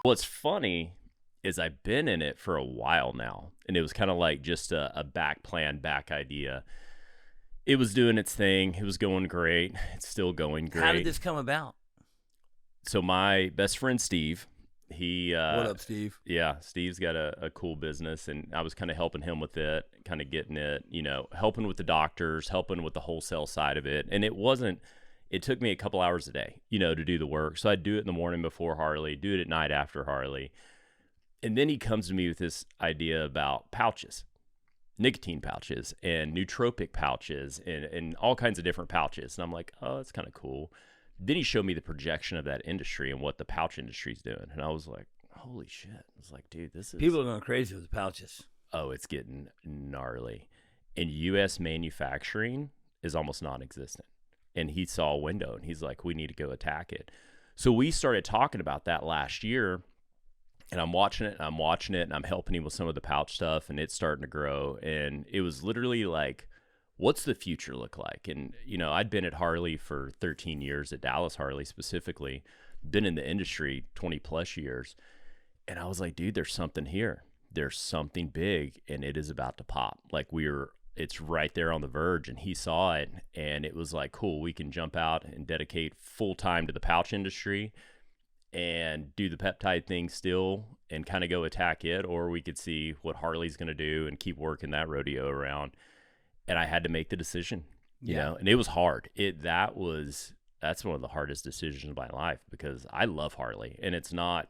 What's funny is I've been in it for a while now, and it was kind of like just a back plan, back idea. It was doing its thing. It was going great. It's still going great. How did this come about? So my best friend, Steve, he... What up, Steve? Yeah, Steve's got a cool business, and I was kind of helping him with it, kind of getting it, helping with the doctors, helping with the wholesale side of it. And it took me a couple hours a day, to do the work. So I'd do it in the morning before Harley, do it at night after Harley. And then he comes to me with this idea about pouches, nicotine pouches and nootropic pouches and all kinds of different pouches. And I'm like, oh, that's kind of cool. Then he showed me the projection of that industry and what the pouch industry is doing. And I was like, holy shit. I was like, dude, this is... People are going crazy with the pouches. Oh, it's getting gnarly. And U.S. manufacturing is almost non-existent. And he saw a window, and he's like, we need to go attack it. So we started talking about that last year, and I'm watching it, and I'm helping him with some of the pouch stuff, and it's starting to grow. And it was literally like, what's the future look like? And, I'd been at Harley for 13 years, at Dallas Harley specifically, been in the industry 20 plus years. And I was like, dude, there's something here. There's something big, and it is about to pop. Like it's right there on the verge. And he saw it, and it was like, cool, we can jump out and dedicate full time to the pouch industry and do the peptide thing still and kind of go attack it. Or we could see what Harley's going to do and keep working that rodeo around. And I had to make the decision, and it was hard. That's one of the hardest decisions of my life, because I love Harley, and it's not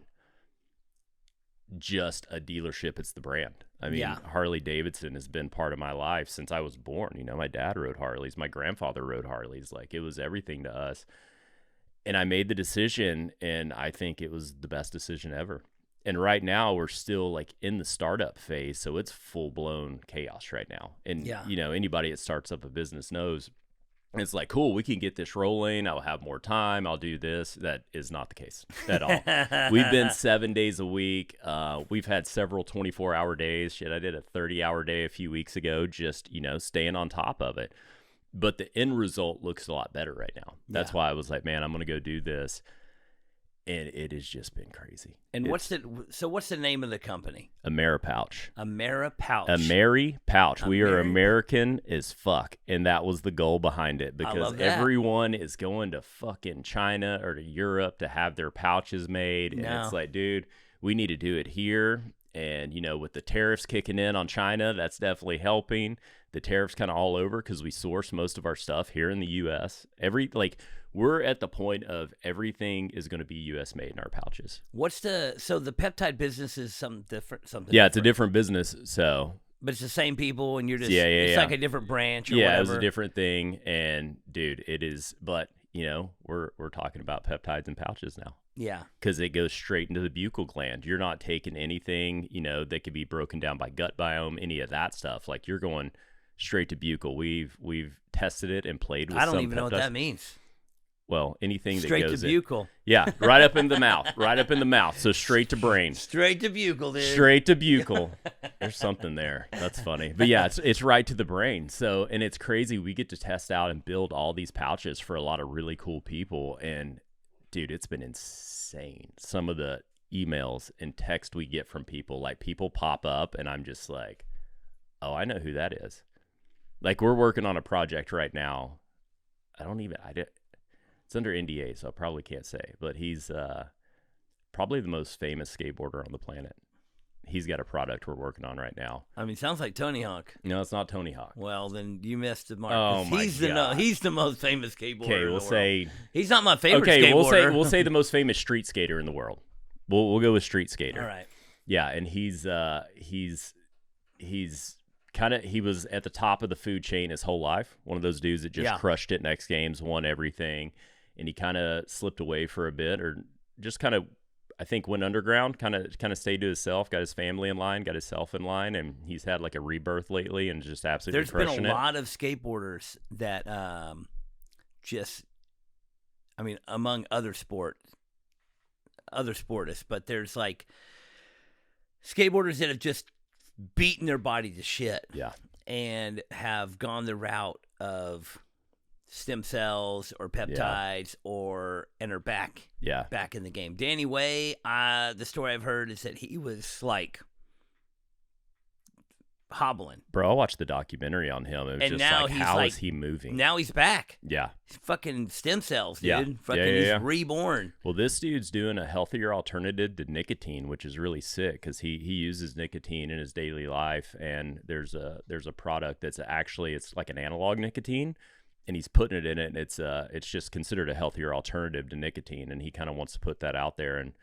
just a dealership, it's the brand. I mean, Harley Davidson has been part of my life since I was born. My dad rode Harleys, my grandfather rode Harleys. Like, it was everything to us. And I made the decision, and I think it was the best decision ever. And right now we're still like in the startup phase, so it's full blown chaos right now. And anybody that starts up a business knows it's like, cool, we can get this rolling. I'll have more time. I'll do this. That is not the case at all. We've been 7 days a week. We've had several 24-hour days. Shit, I did a 30-hour day a few weeks ago, just, staying on top of it. But the end result looks a lot better right now. That's why I was like, man, I'm going to go do this. And it has just been crazy. And what's the name of the company? AmeriPouch. AmeriPouch. AmeriPouch. We are American as fuck. And that was the goal behind it, because everyone is going to fucking China or to Europe to have their pouches made. And it's like, dude, we need to do it here. And, with the tariffs kicking in on China, that's definitely helping. The tariffs kind of all over, because we source most of our stuff here in the U.S. We're at the point of everything is going to be U.S. made in our pouches. So the peptide business is something different? It's a different business. So, but it's the same people, and you're just it's like a different branch or whatever. It was a different thing, and dude, it is. But we're talking about peptides and pouches now. Yeah, because it goes straight into the buccal gland. You're not taking anything that could be broken down by gut biome, any of that stuff. Like, you're going straight to buccal. We've tested it and played with. I don't even know what that means. Well, anything straight that goes to buccal. Yeah, right up in the mouth. Right up in the mouth. So straight to brain. Straight to buccal, dude. Straight to buccal. There's something there. That's funny. But yeah, it's right to the brain. So, and it's crazy. We get to test out and build all these pouches for a lot of really cool people. And dude, it's been insane. Some of the emails and text we get from people, like, people pop up and I'm just like, oh, I know who that is. Like, we're working on a project right now. It's under NDA, so I probably can't say, but he's probably the most famous skateboarder on the planet. He's got a product we're working on right now. I mean, sounds like Tony Hawk. No, it's not Tony Hawk. Well, then you missed the mark. Oh my God. He's the most famous skateboarder. Okay, we'll say he's not my favorite skateboarder. Okay, we'll say the most famous street skater in the world. We'll go with street skater. All right. Yeah, and he's he was at the top of the food chain his whole life. One of those dudes that just crushed it in X Games, won everything. And he kind of slipped away for a bit, or just kind of, I think, went underground, kind of stayed to himself, got his family in line, got himself in line, and he's had like a rebirth lately and just absolutely crushing it. There's been a lot of skateboarders that among other sportists, but there's like skateboarders that have just beaten their body to shit. Yeah. And have gone the route of stem cells or peptides and are back in the game. Danny Way, the story I've heard is that he was like hobbling. Bro, I watched the documentary on him. It was just like, how is he moving? Now he's back. Yeah. He's fucking stem cells, dude. Yeah. Fucking he's reborn. Well, this dude's doing a healthier alternative to nicotine, which is really sick because he uses nicotine in his daily life. And there's a product that's actually, it's like an analog nicotine, and he's putting it in it, and it's just considered a healthier alternative to nicotine. And he kind of wants to put that out there. And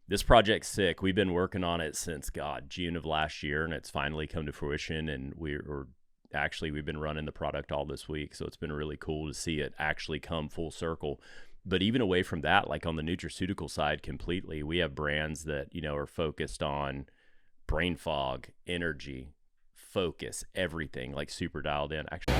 this project's sick. We've been working on it since June of last year, and it's finally come to fruition. And we've been running the product all this week, so it's been really cool to see it actually come full circle. But even away from that, like on the nutraceutical side completely, we have brands that, you know, are focused on brain fog, energy, focus, everything, like super dialed in. Actually,